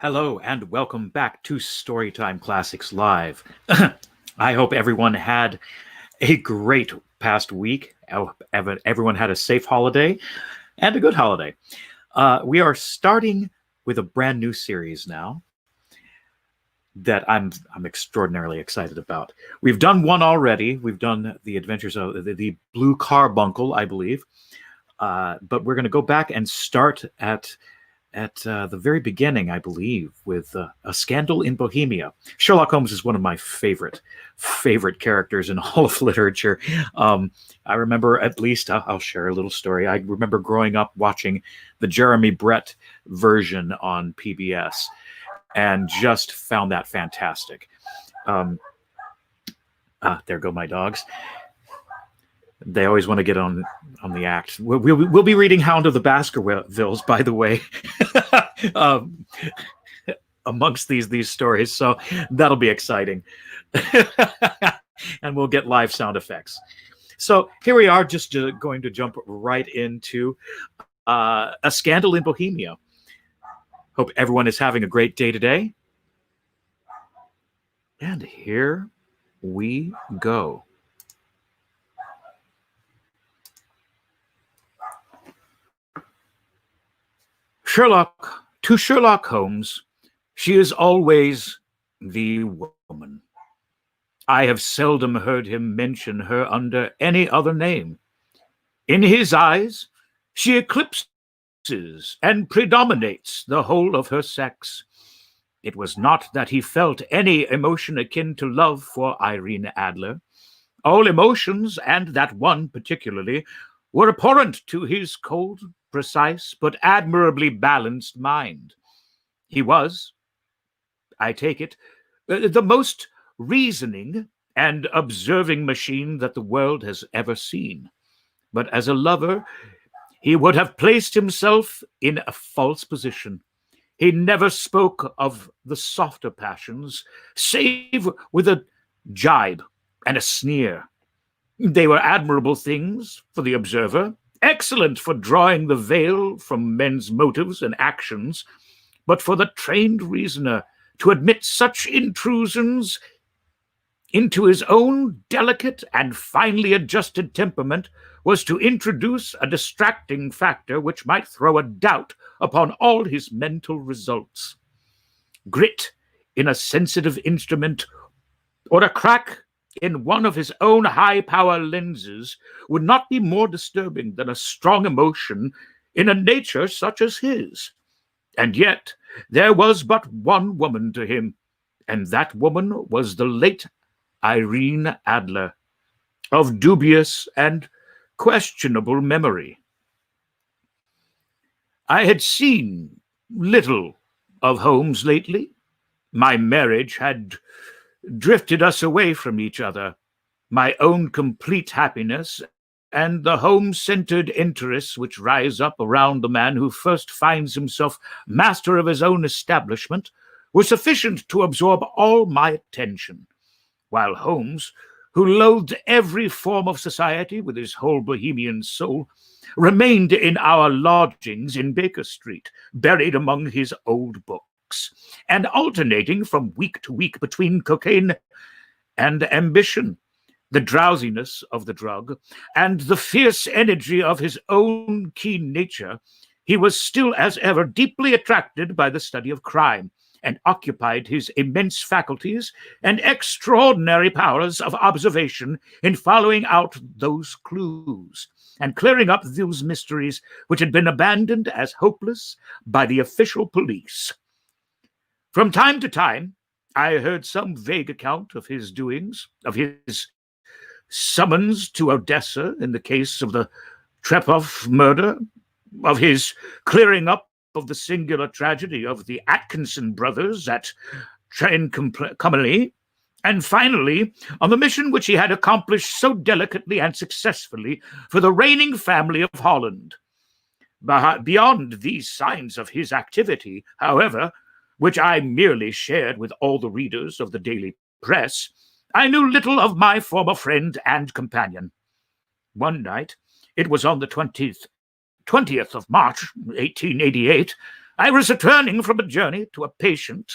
Hello and welcome back to Storytime Classics Live. I hope everyone had a great past week. I hope everyone had a safe holiday and a good holiday. We are starting with a brand new series now that I'm extraordinarily excited about. We've done one already. We've done the Adventures of the Blue Carbuncle, I believe. But we're going to go back and start at the very beginning, I believe, with A Scandal in Bohemia. Sherlock Holmes is one of my favorite characters in all of literature. I remember, at least, I'll share a little story. I remember growing up watching the Jeremy Brett version on PBS and just found that fantastic. There go my dogs. They always want to get on the act. We'll be reading Hound of the Baskervilles, by the way, amongst these stories. So that'll be exciting. And we'll get live sound effects. So here we are, just going to jump right into A Scandal in Bohemia. Hope everyone is having a great day today. And here we go. To Sherlock Holmes, she is always the woman. I have seldom heard him mention her under any other name. In his eyes, she eclipses and predominates the whole of her sex. It was not that he felt any emotion akin to love for Irene Adler. All emotions, and that one particularly, were abhorrent to his cold, precise, but admirably balanced mind. He was, I take it, the most reasoning and observing machine that the world has ever seen. But as a lover, he would have placed himself in a false position. He never spoke of the softer passions, save with a jibe and a sneer. They were admirable things for the observer, excellent for drawing the veil from men's motives and actions, but for the trained reasoner to admit such intrusions into his own delicate and finely adjusted temperament was to introduce a distracting factor which might throw a doubt upon all his mental results. Grit in a sensitive instrument, or a crack in one of his own high-power lenses would not be more disturbing than a strong emotion in a nature such as his. And yet there was but one woman to him, and that woman was the late Irene Adler, of dubious and questionable memory. I had seen little of Holmes lately. My marriage had drifted us away from each other. My own complete happiness and the home-centered interests which rise up around the man who first finds himself master of his own establishment were sufficient to absorb all my attention, while Holmes, who loathed every form of society with his whole Bohemian soul, remained in our lodgings in Baker Street, buried among his old books, and alternating from week to week between cocaine and ambition, the drowsiness of the drug, and the fierce energy of his own keen nature, he was still as ever deeply attracted by the study of crime, and occupied his immense faculties and extraordinary powers of observation in following out those clues and clearing up those mysteries which had been abandoned as hopeless by the official police. From time to time, I heard some vague account of his doings, of his summons to Odessa in the case of the Trepoff murder, of his clearing up of the singular tragedy of the Atkinson brothers at Trincomalee, and finally, on the mission which he had accomplished so delicately and successfully for the reigning family of Holland. Beyond these signs of his activity, however, which I merely shared with all the readers of the daily press, I knew little of my former friend and companion. One night, it was on the 20th of March, 1888, I was returning from a journey to a patient,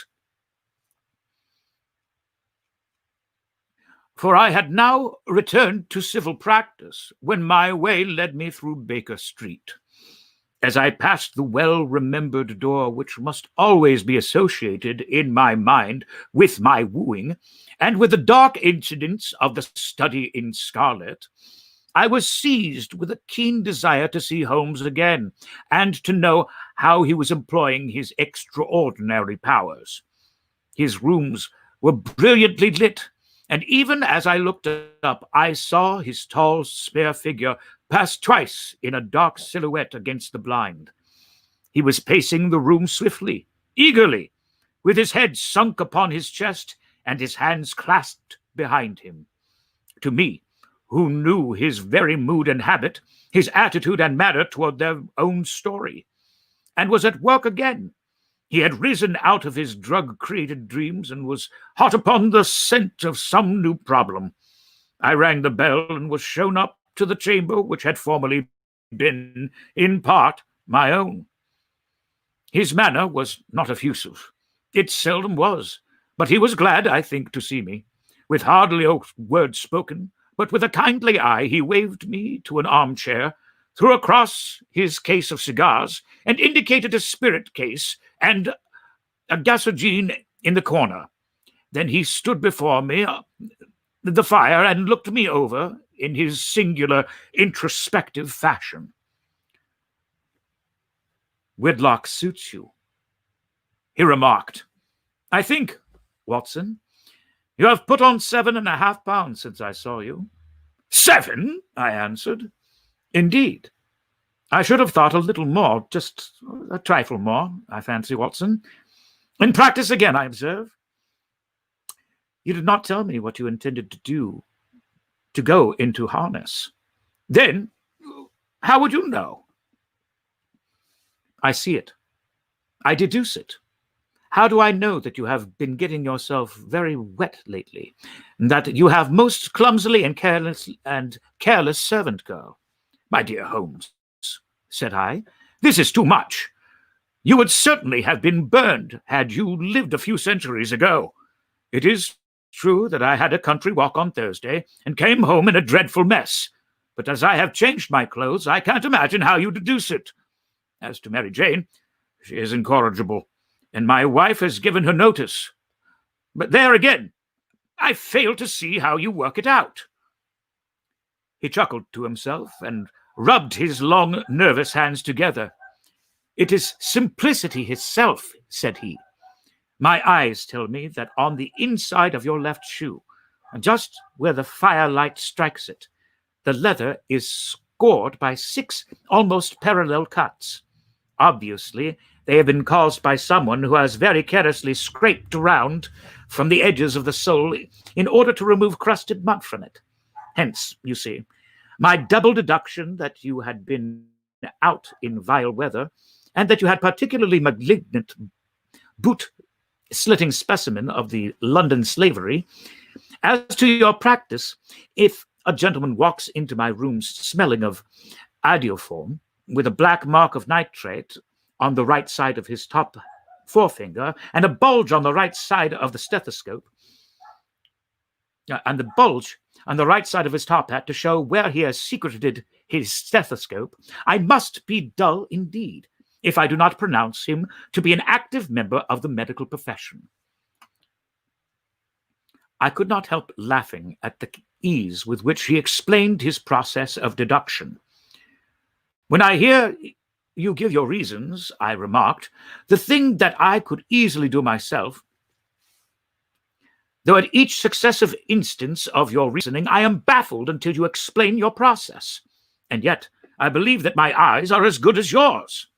for I had now returned to civil practice when my way led me through Baker Street. As I passed the well-remembered door which must always be associated in my mind with my wooing, and with the dark incidents of the study in scarlet, I was seized with a keen desire to see Holmes again, and to know how he was employing his extraordinary powers. His rooms were brilliantly lit, and even as I looked up, I saw his tall, spare figure pass twice in a dark silhouette against the blind. He was pacing the room swiftly, eagerly, with his head sunk upon his chest and his hands clasped behind him. To me, who knew his very mood and habit, his attitude and manner toward their own story, and was at work again. He had risen out of his drug-created dreams and was hot upon the scent of some new problem. I rang the bell and was shown up to the chamber which had formerly been, in part, my own. His manner was not effusive. It seldom was, but he was glad, I think, to see me. With hardly a word spoken, but with a kindly eye, he waved me to an armchair, threw across his case of cigars, and indicated a spirit case and a gasogene in the corner. Then he stood before me, the fire, and looked me over in his singular introspective fashion. "Wedlock suits you," he remarked. "I think, Watson, you have put on 7.5 pounds since I saw you." "7?" I answered. "Indeed. I should have thought a little more, just a trifle more, I fancy, Watson. In practice again, I observe. You did not tell me what you intended to do to go into harness. Then, how would you know?" "I see it. I deduce it. How do I know that you have been getting yourself very wet lately, and that you have most clumsily and careless servant girl?" "My dear Holmes," said I, "this is too much. You would certainly have been burned had you lived a few centuries ago. It is true that I had a country walk on Thursday and came home in a dreadful mess, but as I have changed my clothes, I can't imagine how you deduce it. As to Mary Jane, she is incorrigible, and my wife has given her notice. But there again, I fail to see how you work it out." He chuckled to himself and rubbed his long, nervous hands together. "It is simplicity itself," said he. "My eyes tell me that on the inside of your left shoe, just where the firelight strikes it, the leather is scored by 6 almost parallel cuts. Obviously, they have been caused by someone who has very carelessly scraped around from the edges of the sole in order to remove crusted mud from it. Hence, you see, my double deduction that you had been out in vile weather, and that you had particularly malignant boot-slitting specimen of the London slavery. As to your practice, if a gentleman walks into my room smelling of adioform, with a black mark of nitrate on the right side of his top forefinger, and a bulge on the right side of the stethoscope, and the bulge on the right side of his top hat to show where he has secreted his stethoscope, I must be dull indeed if I do not pronounce him to be an active member of the medical profession." I could not help laughing at the ease with which he explained his process of deduction. "When I hear you give your reasons," I remarked, "the thing that I could easily do myself, though at each successive instance of your reasoning I am baffled until you explain your process. And yet I believe that my eyes are as good as yours."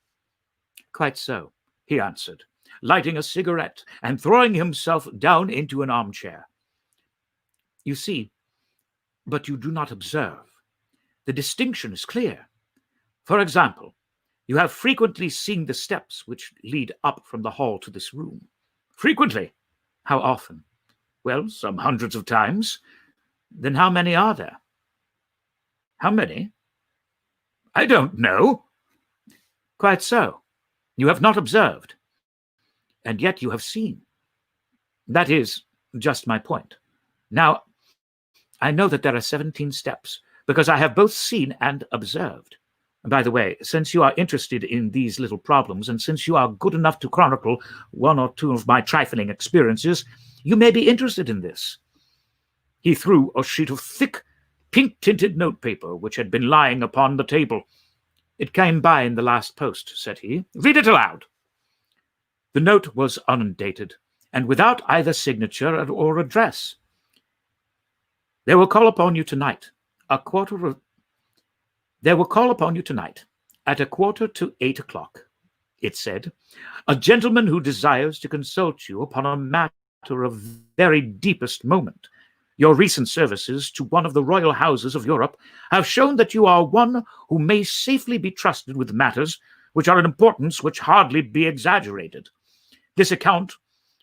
"Quite so," he answered, lighting a cigarette and throwing himself down into an armchair. "You see, but you do not observe. The distinction is clear. For example, you have frequently seen the steps which lead up from the hall to this room." "Frequently." "How often?" "Well, some hundreds of times." "Then how many are there?" "How many? I don't know." "Quite so. You have not observed, and yet you have seen. That is just my point. Now, I know that there are 17 steps, because I have both seen and observed. And by the way, since you are interested in these little problems, and since you are good enough to chronicle one or two of my trifling experiences, you may be interested in this. He threw a sheet of thick, pink-tinted notepaper which had been lying upon the table. It came by in the last post, said he. Read it aloud. The note was undated, and without either signature or address. They will call upon you tonight, at 7:45, it said. A gentleman who desires to consult you upon a matter of very deepest moment. Your recent services to one of the royal houses of Europe have shown that you are one who may safely be trusted with matters which are an importance which hardly be exaggerated. This account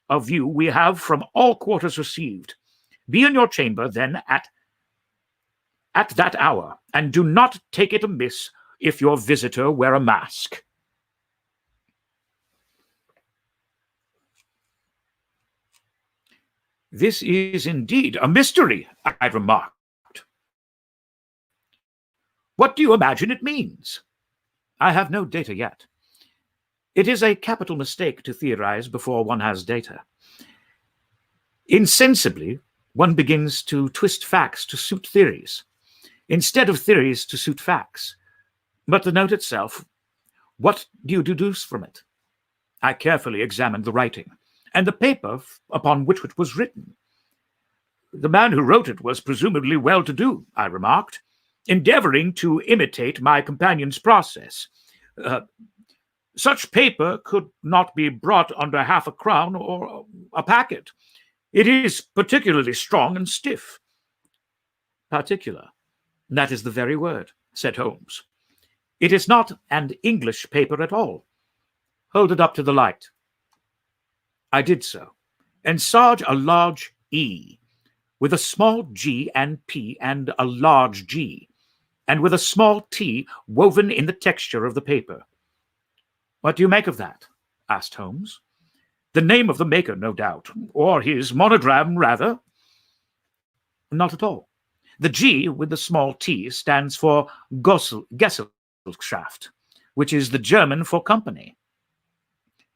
of you we have from all quarters received. Be in your chamber, then, at that hour, and do not take it amiss if your visitor wear a mask. This is indeed a mystery, I remarked. What do you imagine it means? I have no data yet. It is a capital mistake to theorize before one has data. Insensibly, one begins to twist facts to suit theories, instead of theories to suit facts. But the note itself, what do you deduce from it? I carefully examined the writing, and the paper upon which it was written. The man who wrote it was presumably well-to-do, I remarked, endeavoring to imitate my companion's process. Such paper could not be brought under half a crown or a packet. It is particularly strong and stiff. Particular. That is the very word, said Holmes. It is not an English paper at all. Hold it up to the light. I did so, and saw a large E, with a small G and P and a large G, and with a small T woven in the texture of the paper. What do you make of that? Asked Holmes. The name of the maker, no doubt, or his monogram, rather. Not at all. The G with the small T stands for Gesellschaft, which is the German for company.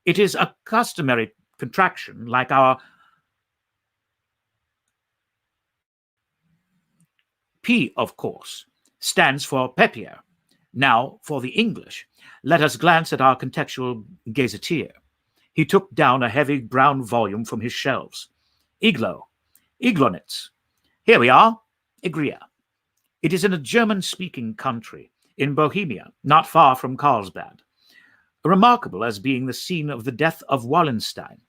It is a customary contraction, like our P, of course, stands for Papier. Now, for the English, let us glance at our contextual gazetteer. He took down a heavy brown volume from his shelves. Iglonitz. Here we are. Igria. It is in a German-speaking country, in Bohemia, not far from Carlsbad. Remarkable as being the scene of the death of Wallenstein,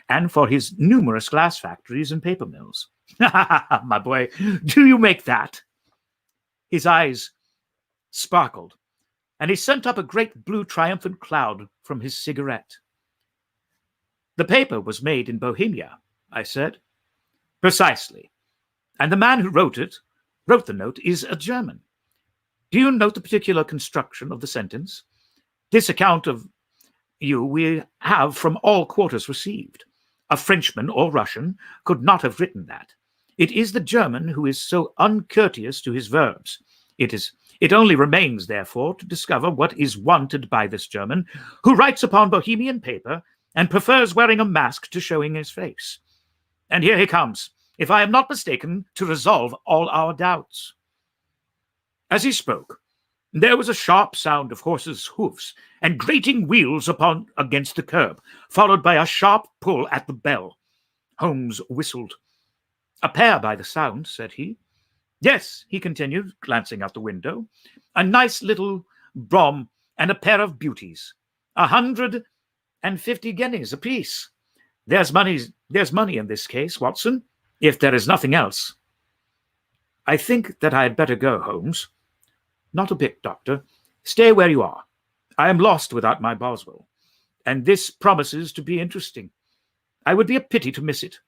and for his numerous glass factories and paper mills. My boy, do you make that? His eyes sparkled, and he sent up a great blue triumphant cloud from his cigarette. The paper was made in Bohemia, I said. Precisely. And the man who wrote the note, is a German. Do you note the particular construction of the sentence? This account of you we have from all quarters received. A Frenchman or Russian could not have written that. It is the German who is so uncourteous to his verbs. It only remains, therefore, to discover what is wanted by this German, who writes upon Bohemian paper and prefers wearing a mask to showing his face. And here he comes, if I am not mistaken, to resolve all our doubts. As he spoke, there was a sharp sound of horses' hoofs and grating wheels against the curb, followed by a sharp pull at the bell. Holmes whistled. A pair by the sound, said he. Yes, he continued, glancing out the window. A nice little brougham and a pair of beauties. 150 guineas apiece. There's money in this case, Watson, if there is nothing else. I think that I had better go, Holmes. Not a bit, Doctor. Stay where you are. I am lost without my Boswell, and this promises to be interesting. I would be a pity to miss it.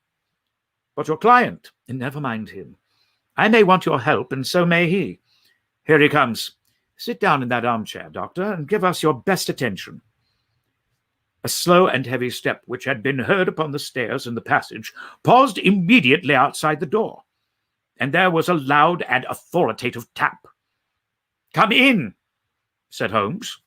But your client, never mind him. I may want your help, and so may he. Here he comes. Sit down in that armchair, Doctor, and give us your best attention. A slow and heavy step, which had been heard upon the stairs in the passage, paused immediately outside the door, and there was a loud and authoritative tap. "Come in," said Holmes.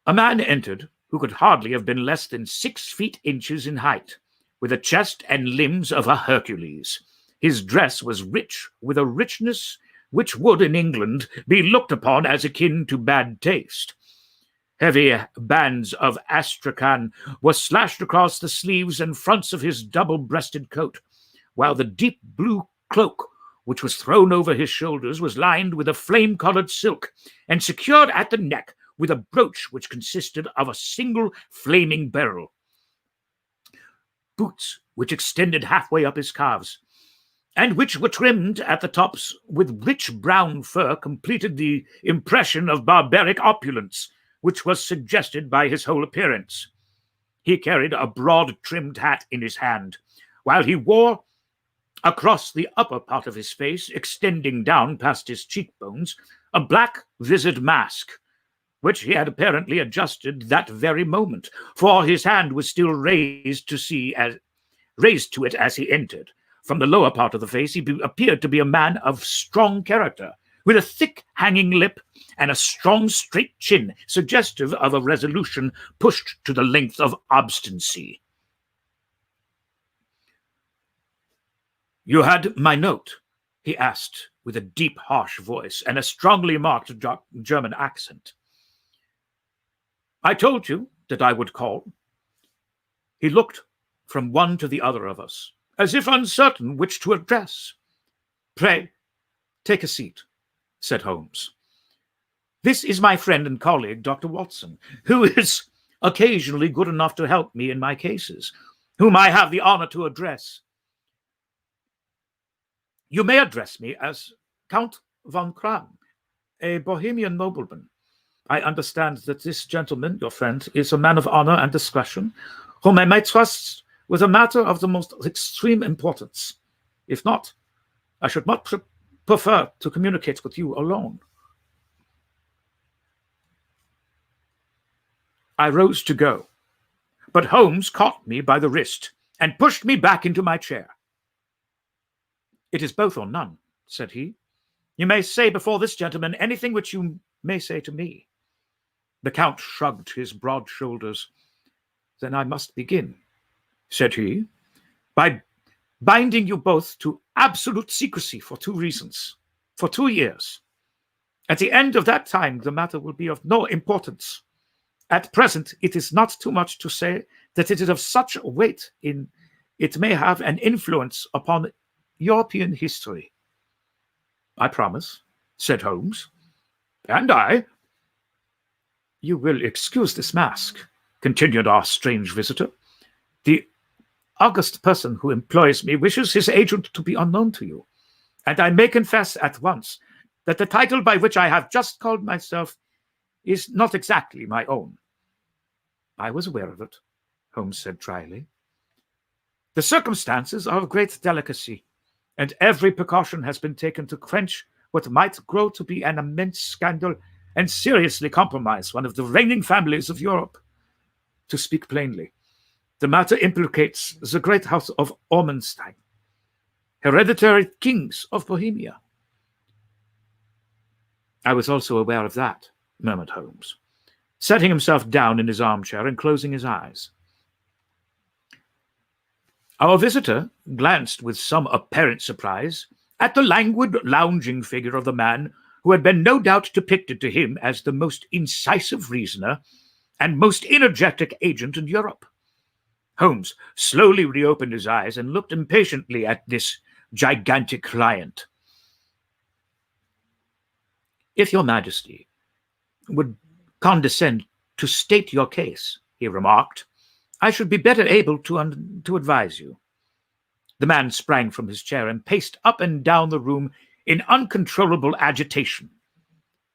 A man entered who could hardly have been less than 6 feet inches in height, with a chest and limbs of a Hercules. His dress was rich, with a richness which would in England be looked upon as akin to bad taste. Heavy bands of astrakhan were slashed across the sleeves and fronts of his double-breasted coat, while the deep blue cloak which was thrown over his shoulders was lined with a flame-colored silk and secured at the neck with a brooch which consisted of a single flaming beryl. Boots, which extended halfway up his calves, and which were trimmed at the tops with rich brown fur, completed the impression of barbaric opulence which was suggested by his whole appearance. He carried a broad-trimmed hat in his hand, while he wore, across the upper part of his face, extending down past his cheekbones, a black vised mask, which he had apparently adjusted that very moment, for his hand was still raised to it as he entered. From the lower part of the face he appeared to be a man of strong character, with a thick hanging lip and a strong straight chin, suggestive of a resolution pushed to the length of obstinacy. "You had my note?" he asked, with a deep, harsh voice and a strongly marked German accent. "I told you that I would call." He looked from one to the other of us, as if uncertain which to address. "Pray, take a seat," said Holmes. "This is my friend and colleague, Dr. Watson, who is occasionally good enough to help me in my cases, whom I have the honor to address. You may address me as Count von Kramm, a Bohemian nobleman. I understand that this gentleman, your friend, is a man of honor and discretion, whom I may trust with a matter of the most extreme importance. If not, I should much prefer to communicate with you alone." I rose to go, but Holmes caught me by the wrist and pushed me back into my chair. "It is both or none," said he. "You may say before this gentleman anything which you may say to me." The Count shrugged his broad shoulders. "Then I must begin," said he, "by binding you both to absolute secrecy for 2 reasons, for 2 years. At the end of that time, the matter will be of no importance. At present, it is not too much to say that it is of such weight it may have an influence upon European history." "I promise," said Holmes. "And I." "You will excuse this mask," continued our strange visitor. "The august person who employs me wishes his agent to be unknown to you, and I may confess at once that the title by which I have just called myself is not exactly my own." "I was aware of it," Holmes said dryly. "The circumstances are of great delicacy, and every precaution has been taken to quench what might grow to be an immense scandal and seriously compromise one of the reigning families of Europe. To speak plainly, the matter implicates the great house of Ormstein, hereditary kings of Bohemia." "I was also aware of that," murmured Holmes, setting himself down in his armchair and closing his eyes. Our visitor glanced with some apparent surprise at the languid, lounging figure of the man who had been no doubt depicted to him as the most incisive reasoner and most energetic agent in Europe. Holmes slowly reopened his eyes and looked impatiently at this gigantic client. "If your Majesty would condescend to state your case," he remarked, "I should be better able to advise you." The man sprang from his chair and paced up and down the room in uncontrollable agitation.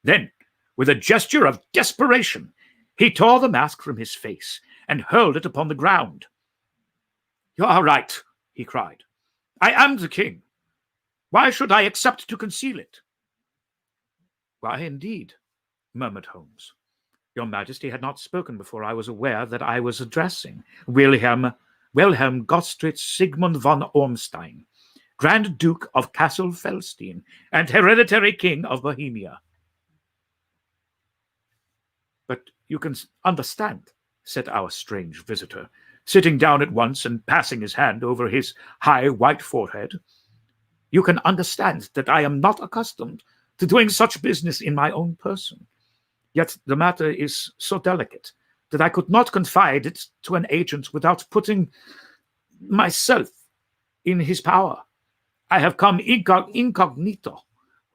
Then, with a gesture of desperation, he tore the mask from his face and hurled it upon the ground. "You are right," he cried. "I am the king. Why should I accept to conceal it?" "Why, indeed?" murmured Holmes. Your Majesty had not spoken before I was aware that I was addressing Wilhelm Gottsreich Sigismond von Ormstein, Grand Duke of Kassel-Felstein and hereditary King of Bohemia. But you can understand, said our strange visitor, sitting down at once and passing his hand over his high white forehead. You can understand that I am not accustomed to doing such business in my own person. Yet the matter is so delicate that I could not confide it to an agent without putting myself in his power. I have come incognito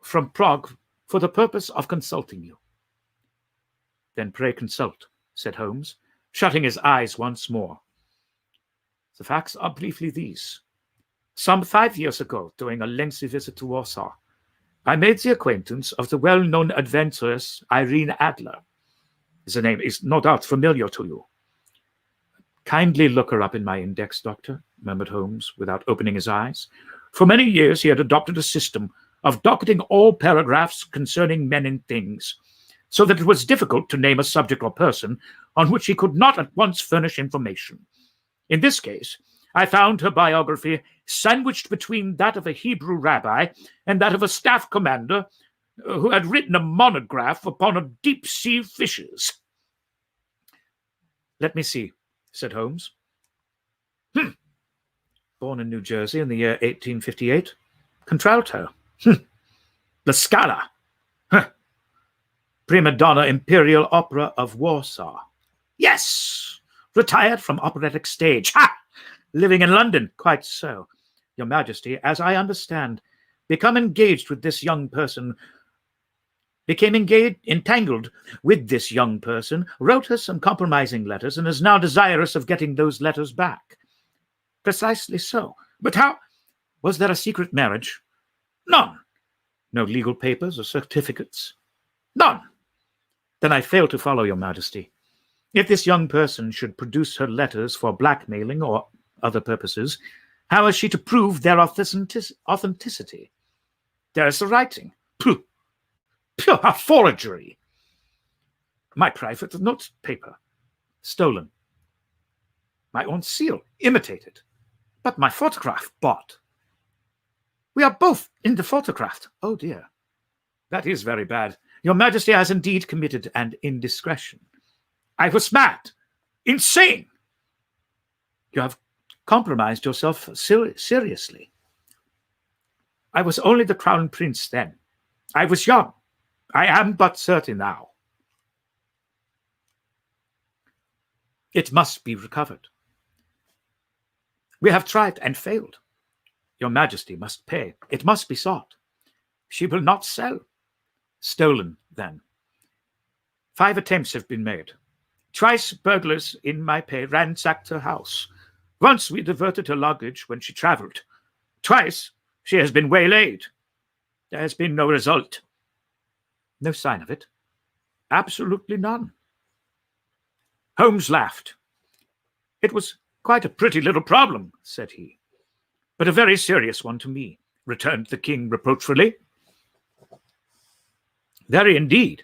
from Prague for the purpose of consulting you. Then pray consult, said Holmes, shutting his eyes once more. The facts are briefly these. Some 5 years ago, during a lengthy visit to Warsaw, I made the acquaintance of the well-known adventuress Irene Adler. The name is no doubt familiar to you. Kindly look her up in my index, Doctor, murmured Holmes, without opening his eyes. For many years he had adopted a system of docketing all paragraphs concerning men and things, so that it was difficult to name a subject or person on which he could not at once furnish information. In this case, I found her biography sandwiched between that of a Hebrew rabbi and that of a staff commander who had written a monograph upon deep-sea fishes. Let me see, said Holmes. Born in New Jersey in the year 1858. Contralto. La Scala. Prima donna Imperial Opera of Warsaw. Yes! Retired from operatic stage. Ha! Living in London. Quite so. Your Majesty, as I understand, became entangled with this young person, wrote her some compromising letters, and is now desirous of getting those letters back. Precisely so. But how? Was there a secret marriage? None. No legal papers or certificates? None. Then I fail to follow, Your Majesty. If this young person should produce her letters for blackmailing or other purposes, how is she to prove their authenticity? There is the writing. Pooh! A forgery! My private note paper. Stolen. My own seal. Imitated. But my photograph bought. We are both in the photograph. Oh, dear. That is very bad. Your Majesty has indeed committed an indiscretion. I was mad. Insane. You have compromised yourself seriously. I was only the crown prince then. I was young. I am but 30 now. It must be recovered. We have tried and failed. Your Majesty must pay. It must be sought. She will not sell. Stolen, then. 5 attempts have been made. Twice burglars in my pay ransacked her house. Once we diverted her luggage when she traveled. Twice she has been waylaid. There has been no result. No sign of it. Absolutely none. Holmes laughed. It was quite a pretty little problem, said he. But a very serious one to me, returned the king reproachfully. Very indeed.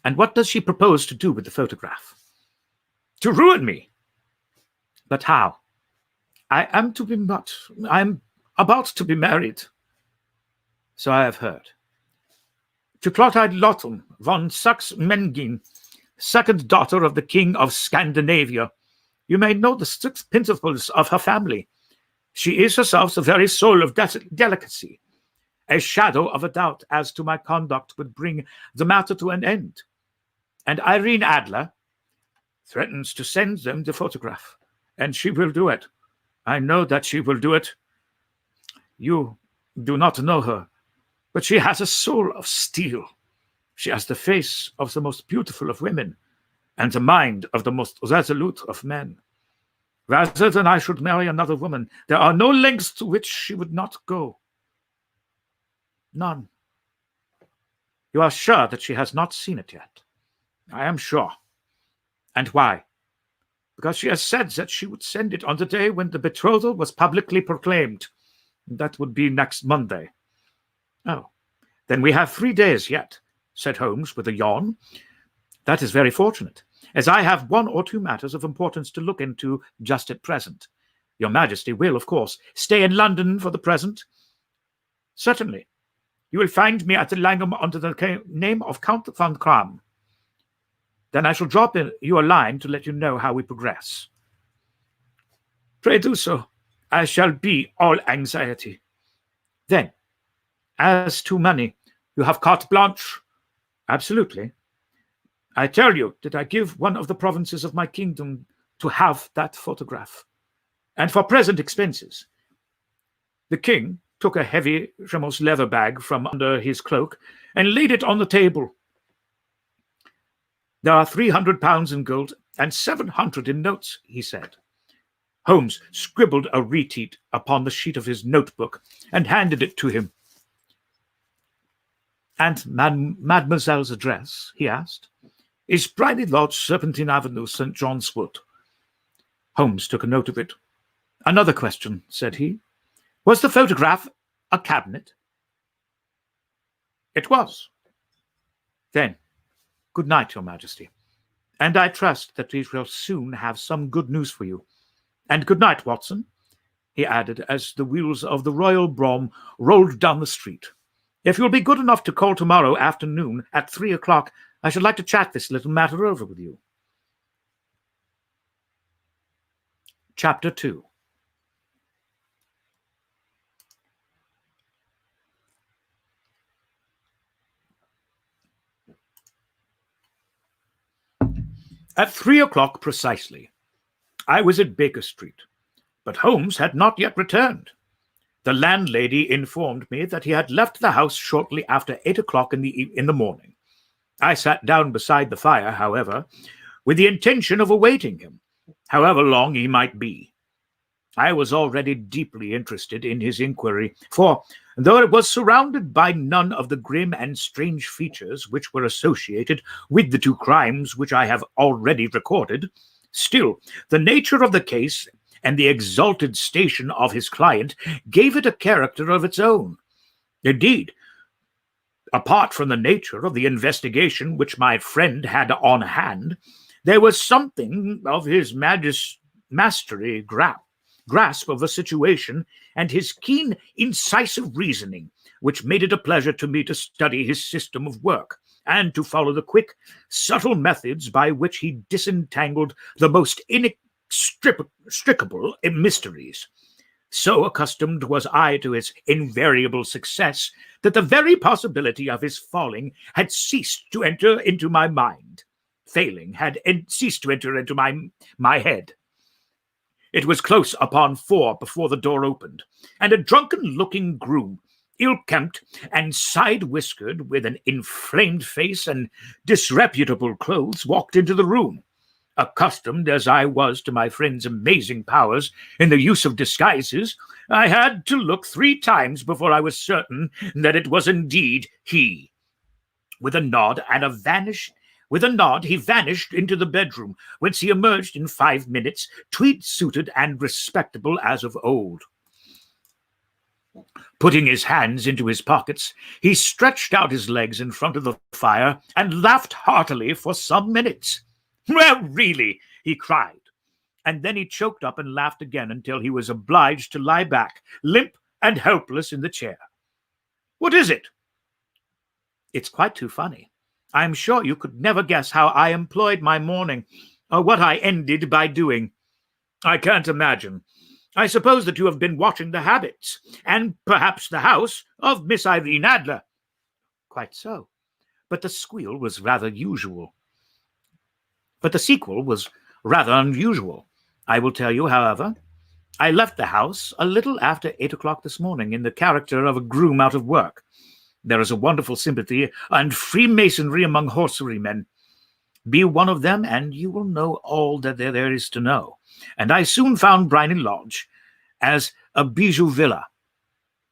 And what does she propose to do with the photograph? To ruin me. But how? I am about to be married. So I have heard. To Clotilde Lothar von Saxe-Meiningen, second daughter of the King of Scandinavia. You may know the strict principles of her family. She is herself the very soul of delicacy. A shadow of a doubt as to my conduct would bring the matter to an end. And Irene Adler threatens to send them the photograph, and she will do it. I know that she will do it. You do not know her, but she has a soul of steel. She has the face of the most beautiful of women, and the mind of the most resolute of men. Rather than I should marry another woman, there are no lengths to which she would not go. None. You are sure that she has not seen it yet? I am sure. And why? Because she has said that she would send it on the day when the betrothal was publicly proclaimed. That would be next Monday. Oh, then we have 3 days yet, said Holmes with a yawn. That is very fortunate, as I have one or two matters of importance to look into just at present. Your Majesty will, of course, stay in London for the present? Certainly. You will find me at the Langham under the name of Count von Kram. Then I shall drop you a line to let you know how we progress. Pray do so. I shall be all anxiety. Then, as to money, you have carte blanche? Absolutely. I tell you that I give one of the provinces of my kingdom to have that photograph. And for present expenses. The king took a heavy chamois leather bag from under his cloak and laid it on the table. There are 300 pounds in gold and 700 in notes, he said. Holmes scribbled a retweet upon the sheet of his notebook and handed it to him. And Mademoiselle's address, he asked, is Briney Lodge, Serpentine Avenue, St. John's Wood. Holmes took a note of it. Another question, said he. Was the photograph a cabinet? It was. Then, good night, Your Majesty, and I trust that we shall soon have some good news for you. And good night, Watson, he added as the wheels of the royal brougham rolled down the street. If you'll be good enough to call tomorrow afternoon at 3 o'clock, I should like to chat this little matter over with you. Chapter 2. At 3 o'clock precisely, I was at Baker Street, but Holmes had not yet returned. The landlady informed me that he had left the house shortly after 8 o'clock in the morning. I sat down beside the fire, however, with the intention of awaiting him, however long he might be. I was already deeply interested in his inquiry, for, though it was surrounded by none of the grim and strange features which were associated with the two crimes which I have already recorded, still the nature of the case and the exalted station of his client gave it a character of its own. Indeed, apart from the nature of the investigation which my friend had on hand, there was something of his mastery grasp of the situation and his keen, incisive reasoning, which made it a pleasure to me to study his system of work and to follow the quick, subtle methods by which he disentangled the most inextricable mysteries. So accustomed was I to his invariable success that the very possibility of his falling had ceased to enter into my mind. Failing had ceased to enter into my head. It was close upon 4 before the door opened, and a drunken-looking groom, ill-kempt and side-whiskered, with an inflamed face and disreputable clothes, walked into the room. Accustomed as I was to my friend's amazing powers in the use of disguises, I had to look 3 times before I was certain that it was indeed he. With a nod, he vanished into the bedroom, whence he emerged in 5 minutes, tweed-suited and respectable as of old. Putting his hands into his pockets, he stretched out his legs in front of the fire and laughed heartily for some minutes. "Well, really," he cried, and then he choked up and laughed again until he was obliged to lie back, limp and helpless in the chair. "What is it?" "It's quite too funny. I am sure you could never guess how I employed my morning, or what I ended by doing." "I can't imagine. I suppose that you have been watching the habits, and perhaps the house, of Miss Irene Adler." "Quite so. But the sequel was rather unusual. I will tell you, however. I left the house a little after 8 o'clock this morning in the character of a groom out of work. There is a wonderful sympathy and freemasonry among horserymen. Be one of them, and you will know all that there is to know. And I soon found Briney Lodge as a bijou villa,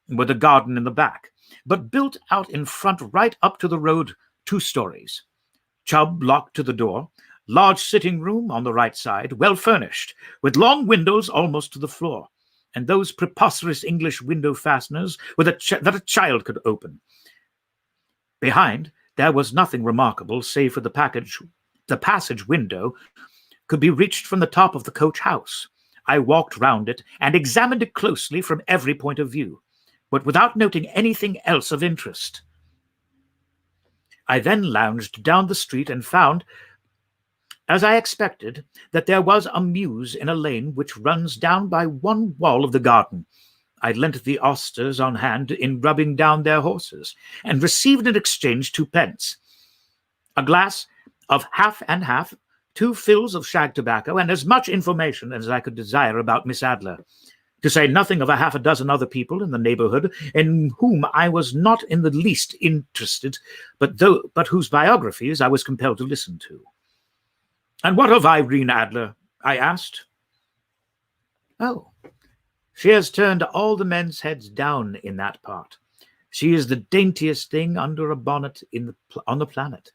with a garden in the back, but built out in front right up to the road, 2 stories. Chubb locked to the door, large sitting room on the right side, well furnished, with long windows almost to the floor, and those preposterous English window fasteners that a child could open. Behind, there was nothing remarkable, save for the The passage window could be reached from the top of the coach house. I walked round it and examined it closely from every point of view, but without noting anything else of interest. I then lounged down the street and found, as I expected, that there was a mews in a lane which runs down by one wall of the garden. I lent the osters on hand in rubbing down their horses, and received in exchange 2d, a glass of half and half, 2 fills of shag tobacco, and as much information as I could desire about Miss Adler, to say nothing of half a dozen other people in the neighborhood in whom I was not in the least interested, but whose biographies I was compelled to listen to. "And what of Irene Adler?" I asked. "Oh, she has turned all the men's heads down in that part. She is the daintiest thing under a bonnet on the planet,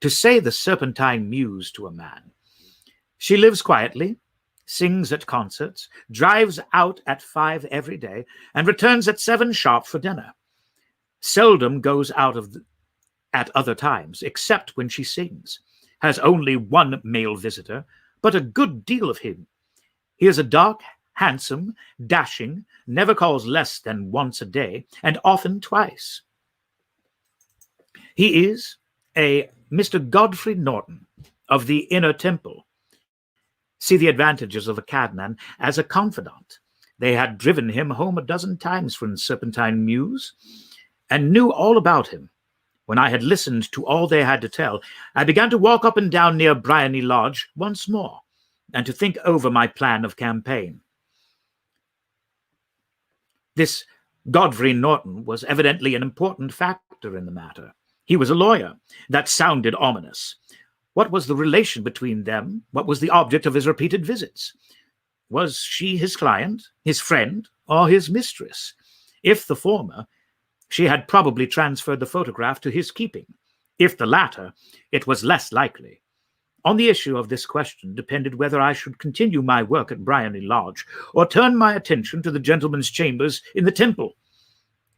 to say the serpentine muse to a man. She lives quietly, sings at concerts, drives out at 5 every day, and returns at 7 sharp for dinner. Seldom goes out at other times, except when she sings. Has only 1 male visitor, but a good deal of him. He is a dark, handsome, dashing, never calls less than once a day, and often twice. He is a Mr. Godfrey Norton of the Inner Temple. See the advantages of a cabman as a confidant. They had driven him home a dozen times from Serpentine Mews, and knew all about him. When I had listened to all they had to tell, I began to walk up and down near Briony Lodge once more, and to think over my plan of campaign. This Godfrey Norton was evidently an important factor in the matter. He was a lawyer. That sounded ominous. What was the relation between them? What was the object of his repeated visits? Was she his client, his friend, or his mistress? If the former, she had probably transferred the photograph to his keeping. If the latter, it was less likely. On the issue of this question depended whether I should continue my work at Briony Lodge or turn my attention to the gentleman's chambers in the Temple.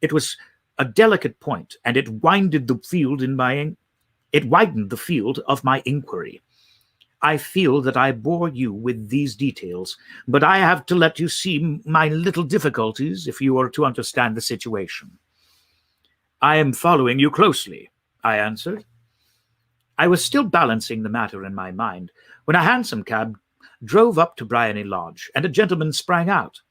It was a delicate point, and it widened the field of my inquiry. I feel that I bore you with these details, but I have to let you see my little difficulties if you are to understand the situation. "I am following you closely," I answered. I was still balancing the matter in my mind when a hansom cab drove up to Briony Lodge, and a gentleman sprang out.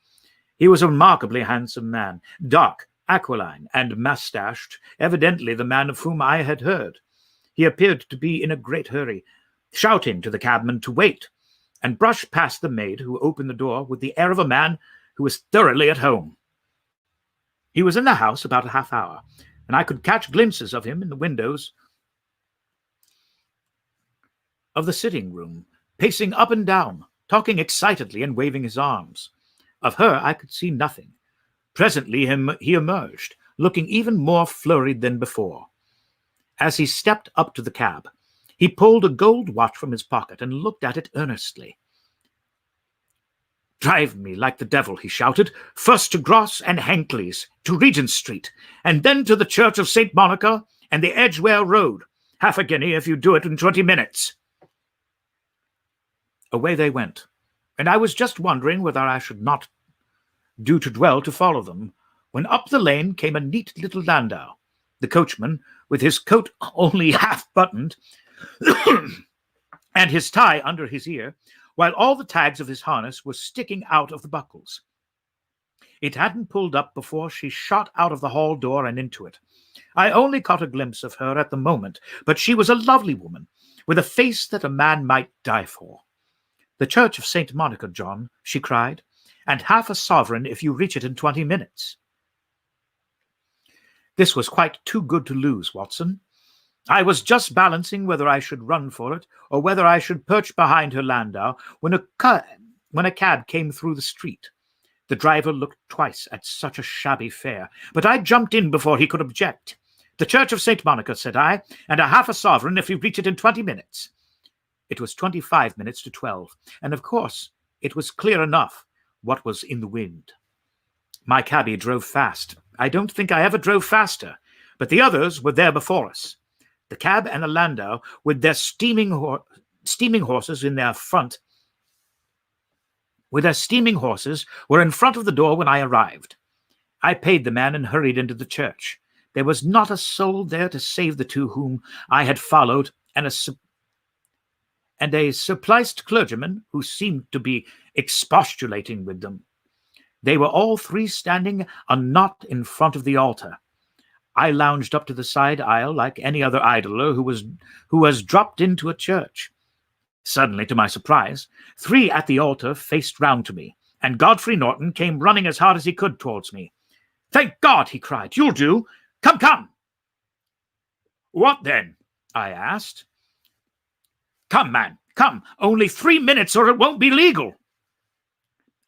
He was a remarkably handsome man, dark, aquiline, and mustached, evidently the man of whom I had heard. He appeared to be in a great hurry, shouting to the cabman to wait, and brushed past the maid who opened the door with the air of a man who was thoroughly at home. He was in the house about a half hour, and I could catch glimpses of him in the windows of the sitting room, pacing up and down, talking excitedly and waving his arms. Of her I could see nothing. Presently he emerged, looking even more flurried than before. As he stepped up to the cab, he pulled a gold watch from his pocket and looked at it earnestly. "Drive me like the devil," he shouted, "first to Gross and Hankley's, to Regent Street, and then to the Church of St. Monica and the Edgware Road. Half a guinea if you do it in 20 minutes. Away they went, and I was just wondering whether I should not do to dwell to follow them, when up the lane came a neat little landau. The coachman, with his coat only half buttoned, and his tie under his ear, while all the tags of his harness were sticking out of the buckles. It hadn't pulled up before she shot out of the hall door and into it. I only caught a glimpse of her at the moment, but she was a lovely woman, with a face that a man might die for. "The Church of St. Monica, John," she cried, "and half a sovereign if you reach it in 20 minutes. This was quite too good to lose, Watson. I was just balancing whether I should run for it or whether I should perch behind her landau when a cab came through the street. The driver looked twice at such a shabby fare, but I jumped in before he could object. 'The Church of St. Monica,' said I, 'and a half a sovereign if you reach it in 20 minutes. It was 25 minutes to 12, and of course it was clear enough what was in the wind. My cabby drove fast. I don't think I ever drove faster, but the others were there before us. The cab and the landau, with their steaming horses in their front, were in front of the door when I arrived. I paid the man and hurried into the church. There was not a soul there to save the two whom I had followed, and a surpliced clergyman who seemed to be expostulating with them. They were all three standing a knot in front of the altar. I lounged up to the side aisle like any other idler who has dropped into a church. Suddenly, to my surprise, three at the altar faced round to me, and Godfrey Norton came running as hard as he could towards me. "Thank God!" he cried. "You'll do. Come, come!" "What then?" I asked. "Come, man, come. Only 3 minutes or it won't be legal."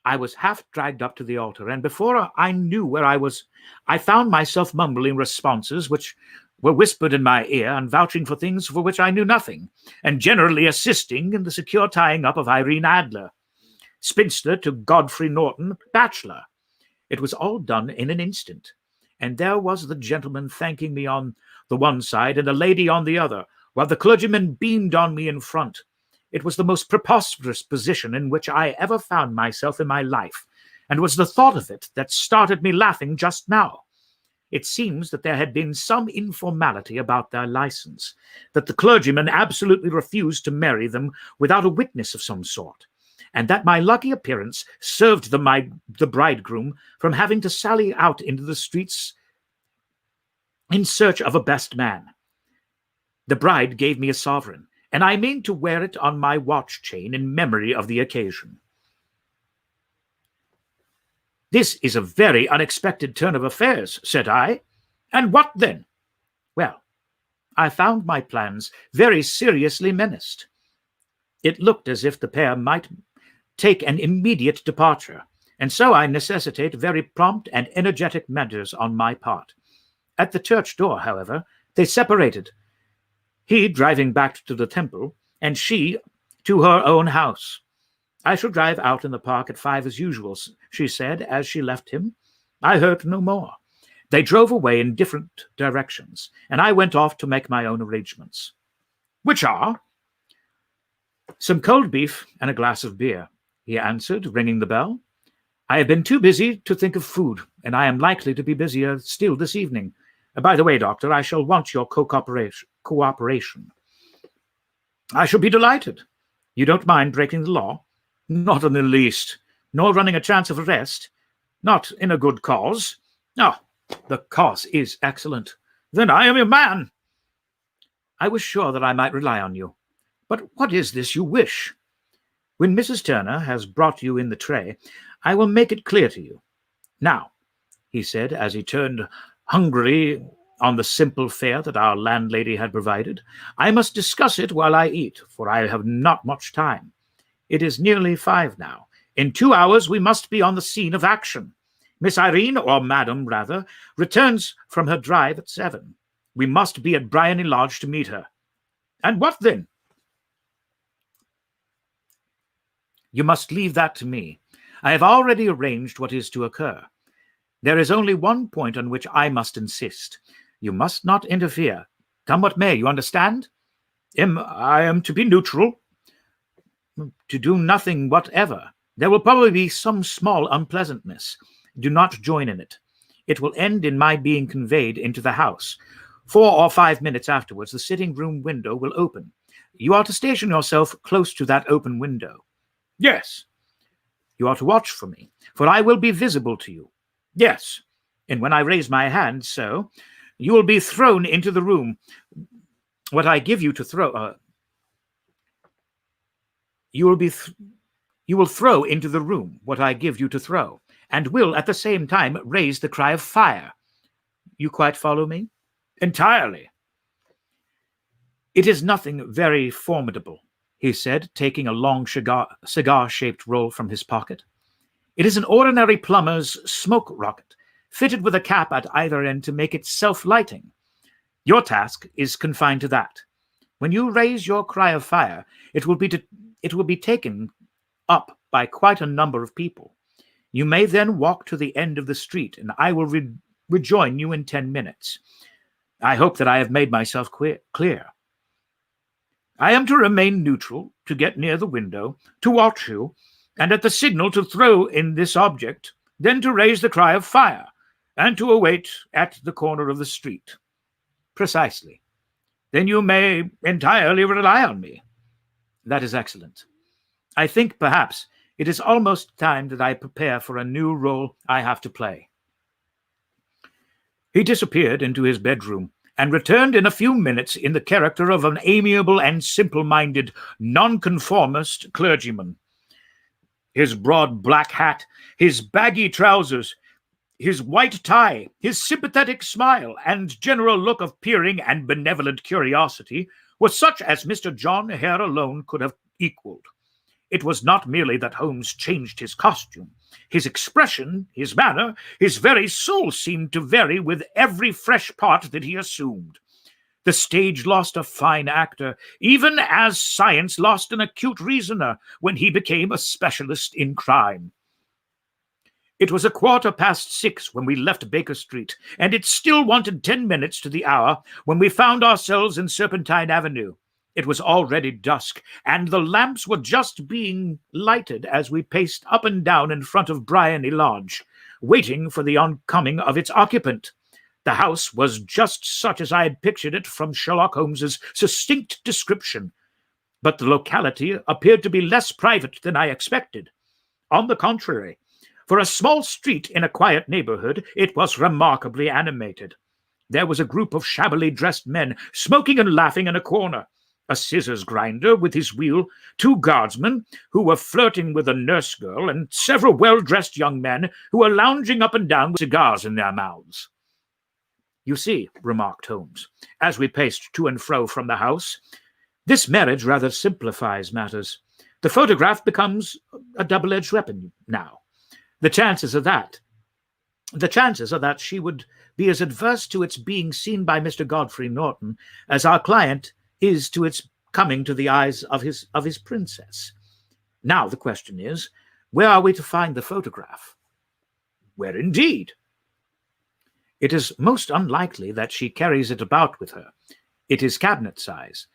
I was half dragged up to the altar, and before I knew where I was, I found myself mumbling responses which were whispered in my ear and vouching for things for which I knew nothing, and generally assisting in the secure tying up of Irene Adler, spinster, to Godfrey Norton, bachelor. It was all done in an instant, and there was the gentleman thanking me on the one side and the lady on the other, while the clergyman beamed on me in front. It was the most preposterous position in which I ever found myself in my life, and was the thought of it that started me laughing just now. It seems that there had been some informality about their license, that the clergyman absolutely refused to marry them without a witness of some sort, and that my lucky appearance served the bridegroom from having to sally out into the streets in search of a best man. The bride gave me a sovereign, and I mean to wear it on my watch chain in memory of the occasion. "This is a very unexpected turn of affairs," said I. "And what then?" Well, I found my plans very seriously menaced. It looked as if the pair might take an immediate departure, and so I necessitate very prompt and energetic measures on my part. At the church door, however, they separated, he driving back to the temple, and she to her own house. "I shall drive out in the park at 5 as usual," she said as she left him. I heard no more. They drove away in different directions, and I went off to make my own arrangements. "Which are?" "Some cold beef and a glass of beer," he answered, ringing the bell. "I have been too busy to think of food, and I am likely to be busier still this evening. By the way, Doctor, I shall want your cooperation." "I shall be delighted. You don't mind breaking the law?" "Not in the least. Nor running a chance of arrest?" "Not in a good cause." "Oh, the cause is excellent. Then I am your man." "I was sure that I might rely on you. But what is this you wish?" "When Mrs. Turner has brought you in the tray, I will make it clear to you. Now," he said, as he turned hungrily on the simple fare that our landlady had provided, "I must discuss it while I eat, for I have not much time. It is nearly 5 now. In 2 hours we must be on the scene of action. Miss Irene, or Madam, rather, returns from her drive at 7. We must be at Briony Lodge to meet her." "And what then?" "You must leave that to me. I have already arranged what is to occur. There is only one point on which I must insist. You must not interfere. Come what may, you understand?" I am to be neutral?" "To do nothing whatever. There will probably be some small unpleasantness. Do not join in it. It will end in my being conveyed into the house. 4 or 5 minutes afterwards, the sitting-room window will open. You are to station yourself close to that open window." "Yes." "You are to watch for me, for I will be visible to you." "Yes. And when I raise my hand, so, you will be thrown into the room. What I give you to throw, you will throw into the room what I give you to throw, and will at the same time raise the cry of fire. You quite follow me?" "Entirely." "It is nothing very formidable," he said, taking a long cigar-shaped roll from his pocket. "It is an ordinary plumber's smoke rocket, fitted with a cap at either end to make it self-lighting. Your task is confined to that. When you raise your cry of fire, it will be taken up by quite a number of people. You may then walk to the end of the street, and I will rejoin you in 10 minutes. I hope that I have made myself clear. I am to remain neutral, to get near the window, to watch you, and at the signal to throw in this object, then to raise the cry of fire, and to await at the corner of the street. Precisely. Then you may entirely rely on me. That is excellent. I think, perhaps, it is almost time that I prepare for a new role I have to play. He disappeared into his bedroom, and returned in a few minutes in the character of an amiable and simple-minded nonconformist clergyman. His broad black hat, his baggy trousers, his white tie, his sympathetic smile, and general look of peering and benevolent curiosity were such as Mr. John Hare alone could have equalled. It was not merely that Holmes changed his costume. His expression, his manner, his very soul seemed to vary with every fresh part that he assumed. The stage lost a fine actor, even as science lost an acute reasoner when he became a specialist in crime. It was 6:15 when we left Baker Street, and it still wanted 10 minutes to the hour when we found ourselves in Serpentine Avenue. It was already dusk, and the lamps were just being lighted as we paced up and down in front of Briony Lodge, waiting for the oncoming of its occupant. The house was just such as I had pictured it from Sherlock Holmes's succinct description, but the locality appeared to be less private than I expected. On the contrary, for a small street in a quiet neighborhood, it was remarkably animated. There was a group of shabbily dressed men smoking and laughing in a corner, a scissors grinder with his wheel, 2 guardsmen who were flirting with a nurse girl, and several well-dressed young men who were lounging up and down with cigars in their mouths. "You see," remarked Holmes, as we paced to and fro from the house, "this marriage rather simplifies matters. The photograph becomes a double-edged weapon now. The chances are that she would be as adverse to its being seen by Mr. Godfrey Norton as our client is to its coming to the eyes of his princess. Now the question is, where are we to find the photograph?" "Where indeed?" "It is most unlikely that she carries it about with her. It is cabinet size,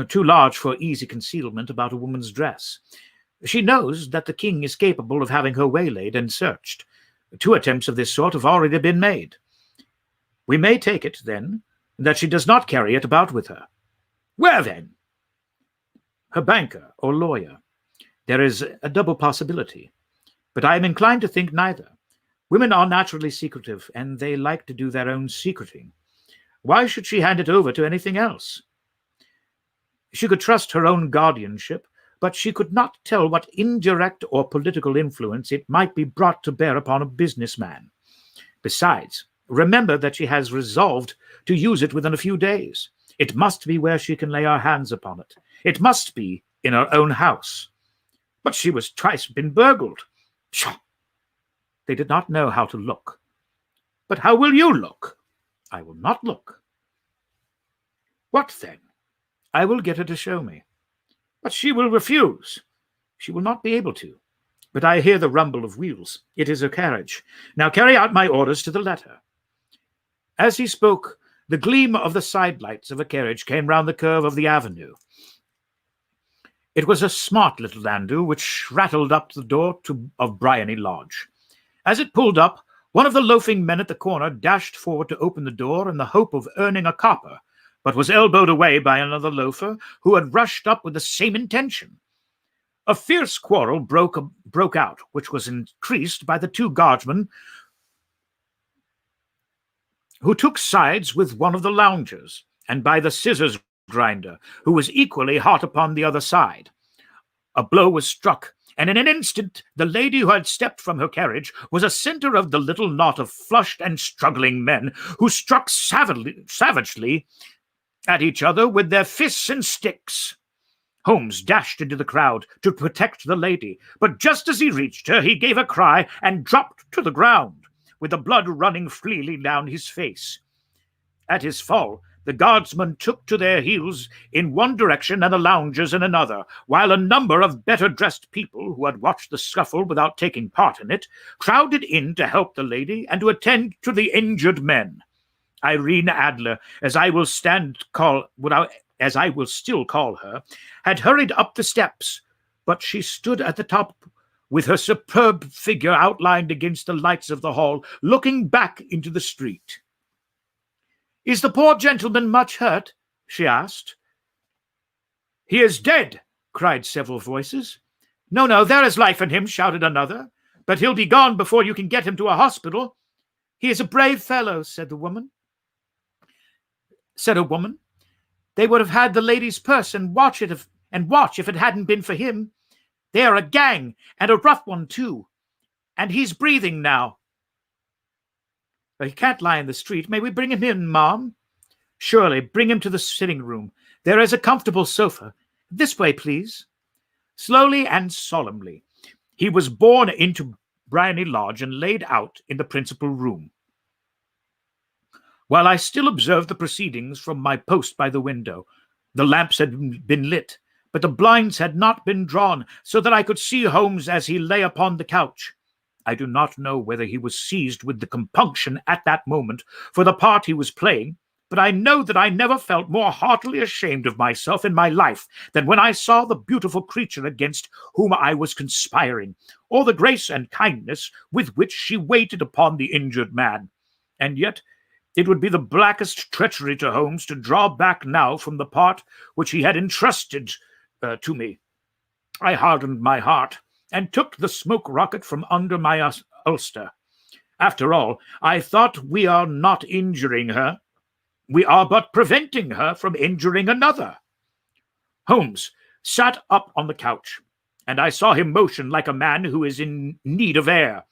too large for easy concealment about a woman's dress. She knows that the king is capable of having her waylaid and searched. 2 attempts of this sort have already been made. We may take it, then, that she does not carry it about with her." "Where, then?" "Her banker or lawyer. There is a double possibility, but I am inclined to think neither. Women are naturally secretive, and they like to do their own secreting. Why should she hand it over to anything else? She could trust her own guardianship, but she could not tell what indirect or political influence it might be brought to bear upon a businessman. Besides, remember that she has resolved to use it within a few days. It must be where she can lay her hands upon it. It must be in her own house." "But she was twice been burgled." "Pshaw! They did not know how to look." "But how will you look?" "I will not look." "What then?" "I will get her to show me." "But she will refuse." "She will not be able to. But I hear the rumble of wheels. It is her carriage. Now carry out my orders to the letter." As he spoke, the gleam of the side lights of a carriage came round the curve of the avenue. It was a smart little landau which rattled up the door of Briony Lodge. As it pulled up, one of the loafing men at the corner dashed forward to open the door in the hope of earning a copper, but was elbowed away by another loafer who had rushed up with the same intention. A fierce quarrel broke out, which was increased by the 2 guardsmen who took sides with one of the loungers, and by the scissors grinder, who was equally hot upon the other side. A blow was struck, and in an instant the lady who had stepped from her carriage was a centre of the little knot of flushed and struggling men who struck savagely at each other with their fists and sticks. Holmes dashed into the crowd to protect the lady, but just as he reached her, he gave a cry and dropped to the ground, with the blood running freely down his face. At his fall, the guardsmen took to their heels in one direction and the loungers in another, while a number of better-dressed people, who had watched the scuffle without taking part in it, crowded in to help the lady and to attend to the injured men. Irene Adler, as I will still call her, had hurried up the steps, but she stood at the top with her superb figure outlined against the lights of the hall, looking back into the street. "Is the poor gentleman much hurt?" she asked. "He is dead," cried several voices. "No, no, there is life in him," shouted another. "But he'll be gone before you can get him to a hospital." "He is a brave fellow," said a woman. "They would have had the lady's purse and watch if it hadn't been for him. They are a gang, and a rough one, too. And he's breathing now." "He can't lie in the street. May we bring him in, Ma'am?" "Surely, bring him to the sitting room. There is a comfortable sofa. This way, please." Slowly and solemnly, he was borne into Briony Lodge and laid out in the principal room. While I still observed the proceedings from my post by the window, the lamps had been lit, but the blinds had not been drawn, so that I could see Holmes as he lay upon the couch. I do not know whether he was seized with the compunction at that moment for the part he was playing, but I know that I never felt more heartily ashamed of myself in my life than when I saw the beautiful creature against whom I was conspiring, or the grace and kindness with which she waited upon the injured man. And yet it would be the blackest treachery to Holmes to draw back now from the part which he had entrusted to me. I hardened my heart and took the smoke rocket from under my ulster. After all, I thought, we are not injuring her. We are but preventing her from injuring another. Holmes sat up on the couch, and I saw him motion like a man who is in need of air.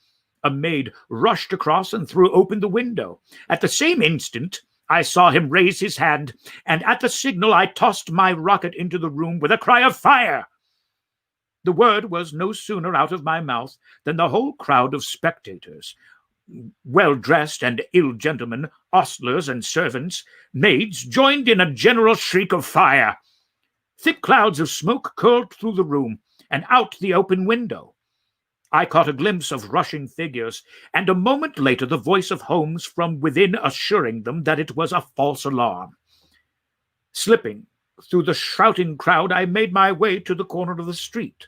A maid rushed across and threw open the window. At the same instant, I saw him raise his hand, and at the signal I tossed my rocket into the room with a cry of fire. The word was no sooner out of my mouth than the whole crowd of spectators, well-dressed and ill gentlemen, ostlers and servants, maids, joined in a general shriek of fire. Thick clouds of smoke curled through the room and out the open window. I caught a glimpse of rushing figures, and a moment later the voice of Holmes from within assuring them that it was a false alarm. Slipping through the shouting crowd, I made my way to the corner of the street,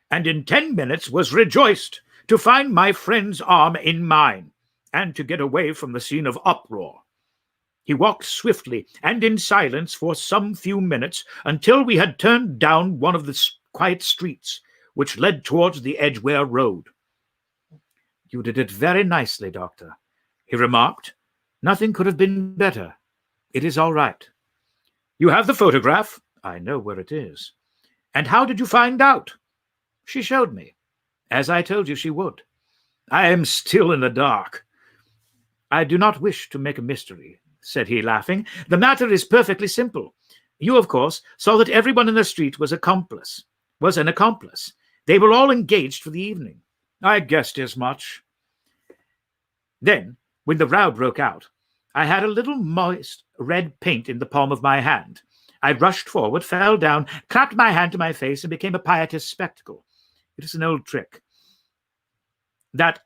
and in 10 minutes was rejoiced to find my friend's arm in mine, and to get away from the scene of uproar. He walked swiftly and in silence for some few minutes until we had turned down one of the quiet streets which led towards the Edgware Road. "You did it very nicely, Doctor," he remarked. "Nothing could have been better. It is all right." "You have the photograph?" "I know where it is." "And how did you find out?" "She showed me, as I told you she would." "I am still in the dark." "I do not wish to make a mystery," said he, laughing. "The matter is perfectly simple. You, of course, saw that everyone in the street was an accomplice. They were all engaged for the evening." "I guessed as much." "Then, when the row broke out, I had a little moist red paint in the palm of my hand. I rushed forward, fell down, clapped my hand to my face, and became a pietous spectacle. It is an old trick. That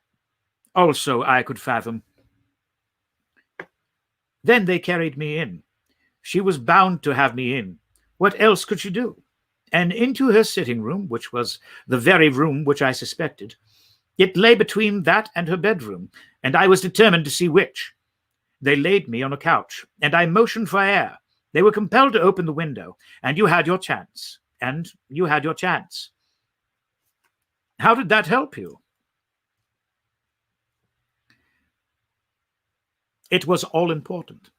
also I could fathom. Then they carried me in. She was bound to have me in. What else could she do? And into her sitting room, which was the very room which I suspected. It lay between that and her bedroom, and I was determined to see which. They laid me on a couch, and I motioned for air. They were compelled to open the window, and you had your chance. How did that help you?" It was all important.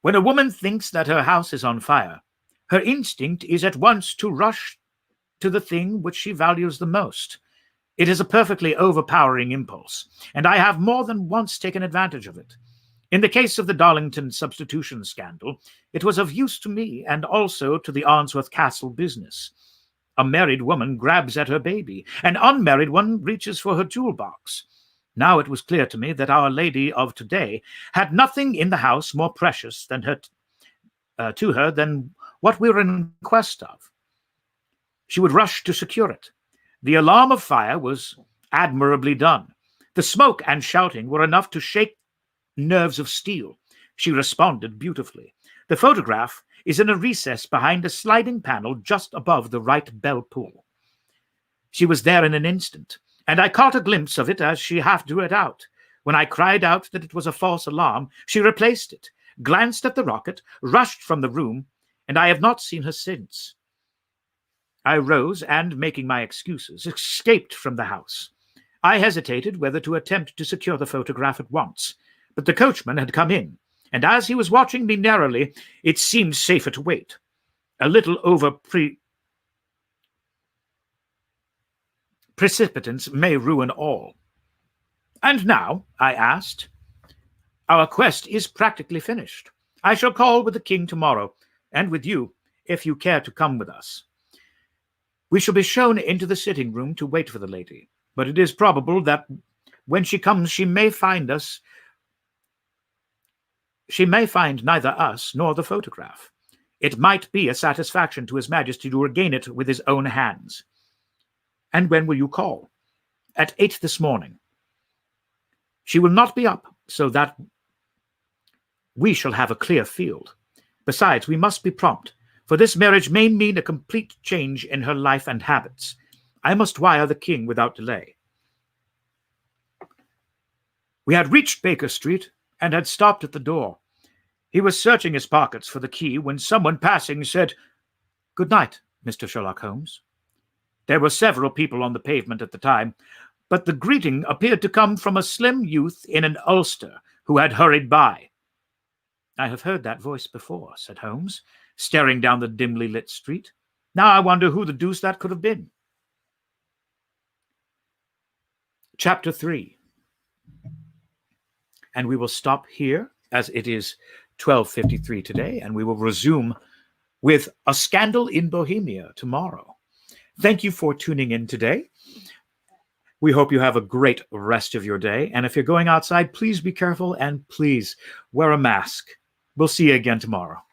When a woman thinks that her house is on fire, her instinct is at once to rush to the thing which she values the most. It is a perfectly overpowering impulse, and I have more than once taken advantage of it. In the case of the Darlington substitution scandal, it was of use to me and also to the Arnsworth Castle business. A married woman grabs at her baby, an unmarried one reaches for her jewel box. Now it was clear to me that Our Lady of today had nothing in the house more precious than to her than what we were in quest of. She would rush to secure it. The alarm of fire was admirably done. The smoke and shouting were enough to shake nerves of steel. She responded beautifully. The photograph is in a recess behind a sliding panel just above the right bell pull. She was there in an instant, and I caught a glimpse of it as she half drew it out. When I cried out that it was a false alarm, she replaced it, glanced at the rocket, rushed from the room, and I have not seen her since. I rose and, making my excuses, escaped from the house. I hesitated whether to attempt to secure the photograph at once, but the coachman had come in, and as he was watching me narrowly, it seemed safer to wait. A little over precipitance may ruin all. And now, I asked, our quest is practically finished. I shall call with the king tomorrow, and with you, if you care to come with us. We shall be shown into the sitting room to wait for the lady, but it is probable that when she comes she may find neither us nor the photograph. It might be a satisfaction to His Majesty to regain it with his own hands. And when will you call? At 8 this morning. She will not be up, so that we shall have a clear field. Besides, we must be prompt, for this marriage may mean a complete change in her life and habits. I must wire the king without delay. We had reached Baker Street and had stopped at the door. He was searching his pockets for the key when someone passing said, "Good night, Mr. Sherlock Holmes." There were several people on the pavement at the time, but the greeting appeared to come from a slim youth in an ulster who had hurried by. "I have heard that voice before," said Holmes, staring down the dimly lit street. "Now I wonder who the deuce that could have been." Chapter 3. And we will stop here, as it is 12:53 today, and we will resume with A Scandal in Bohemia tomorrow. Thank you for tuning in today. We hope you have a great rest of your day. And if you're going outside, please be careful and please wear a mask. We'll see you again tomorrow.